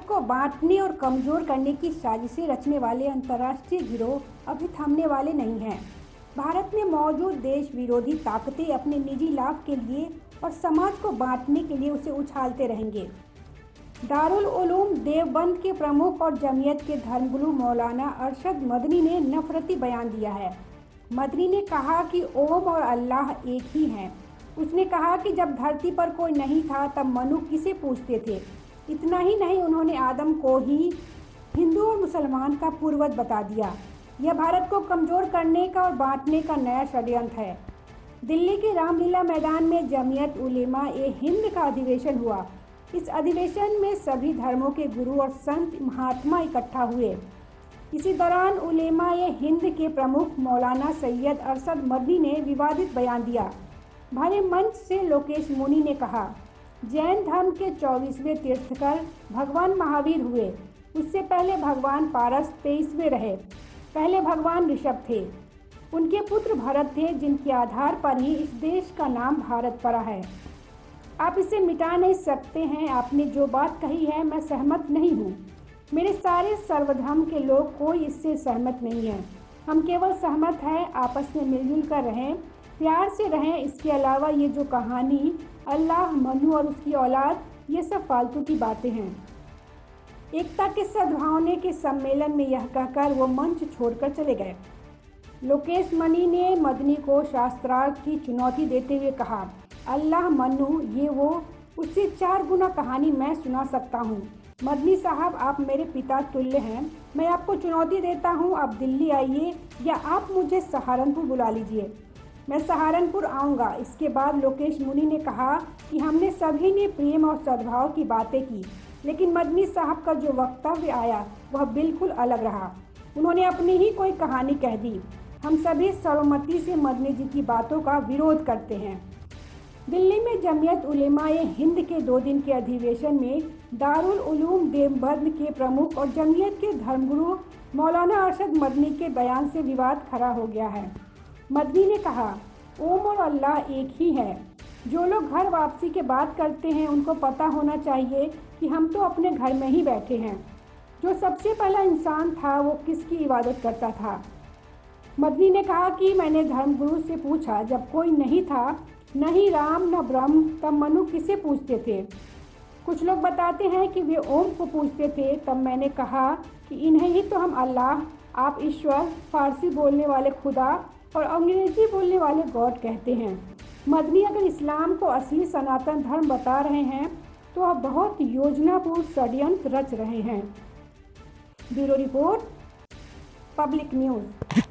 भारत को बांटने और कमजोर करने की साजिशें रचने वाले अंतर्राष्ट्रीय गिरोह अभी थमने वाले नहीं हैं। भारत में मौजूद देश विरोधी ताकतें अपने निजी लाभ के लिए और समाज को बांटने के लिए उसे उछालते रहेंगे। दारुल उलूम देवबंद के प्रमुख और जमीयत के धर्मगुरु मौलाना अरशद मदनी ने नफरती बयान दिया है। मदनी ने कहा कि ओम और अल्लाह एक ही हैं। उसने कहा कि जब धरती पर कोई नहीं था तब मनु किसे पूछते थे। इतना ही नहीं, उन्होंने आदम को ही हिंदू और मुसलमान का पूर्वज बता दिया। यह भारत को कमज़ोर करने का और बांटने का नया षड्यंत्र है। दिल्ली के रामलीला मैदान में जमीयत उलेमा ए हिंद का अधिवेशन हुआ। इस अधिवेशन में सभी धर्मों के गुरु और संत महात्मा इकट्ठा हुए। इसी दौरान उलेमा ए हिंद के प्रमुख मौलाना सैयद अरशद मदनी ने विवादित बयान दिया। भरे मंच से लोकेश मुनि ने कहा, जैन धर्म के 24वें तीर्थंकर भगवान महावीर हुए। उससे पहले भगवान पारस 23वें रहे। पहले भगवान ऋषभ थे। उनके पुत्र भरत थे, जिनके आधार पर ही इस देश का नाम भारत पड़ा है। आप इसे मिटा नहीं सकते हैं। आपने जो बात कही है मैं सहमत नहीं हूँ। मेरे सारे सर्वधर्म के लोग कोई इससे सहमत नहीं है। हम केवल सहमत हैं आपस में मिलजुल कर रहें, प्यार से रहें। इसके अलावा ये जो कहानी अल्लाह, मनु और उसकी औलाद, ये सब फालतू की बातें हैं। एकता के सद्भावना के सम्मेलन में यह कहकर वो मंच छोड़कर चले गए। लोकेश मनी ने मदनी को शास्त्रार्थ की चुनौती देते हुए कहा, अल्लाह, मनु, ये वो, उससे 4 गुना कहानी मैं सुना सकता हूँ। मदनी साहब, आप मेरे पिता तुल्य हैं। मैं आपको चुनौती देता हूँ, आप दिल्ली आइए या आप मुझे सहारनपुर बुला लीजिए। मैं सहारनपुर आऊँगा। इसके बाद लोकेश मुनि ने कहा कि हमने सभी ने प्रेम और सद्भाव की बातें की, लेकिन मदनी साहब का जो वक्तव्य आया वह बिल्कुल अलग रहा। उन्होंने अपनी ही कोई कहानी कह दी। हम सभी सर्वमति से मदनी जी की बातों का विरोध करते हैं। दिल्ली में जमीयत उलेमा ए हिंद के 2 दिन के अधिवेशन में दारुल उलूम देवबंद के प्रमुख और जमीयत के धर्मगुरु मौलाना अरशद मदनी के बयान से विवाद खड़ा हो गया है। मदनी ने कहा, ओम और अल्लाह एक ही है। जो लोग घर वापसी के बात करते हैं उनको पता होना चाहिए कि हम तो अपने घर में ही बैठे हैं। जो सबसे पहला इंसान था वो किसकी इबादत करता था? मदनी ने कहा कि मैंने धर्मगुरु से पूछा, जब कोई नहीं था, न ही राम न ब्रह्म, तब मनु किसे पूछते थे? कुछ लोग बताते हैं कि वे ओम को पूछते थे। तब मैंने कहा कि इन्हें ही तो हम अल्लाह, आप ईश्वर, फारसी बोलने वाले खुदा और अंग्रेजी बोलने वाले गॉड कहते हैं। मदनी अगर इस्लाम को असली सनातन धर्म बता रहे हैं तो आप बहुत योजनापूर्ण षड्यंत्र रच रहे हैं। Bureau report, public news.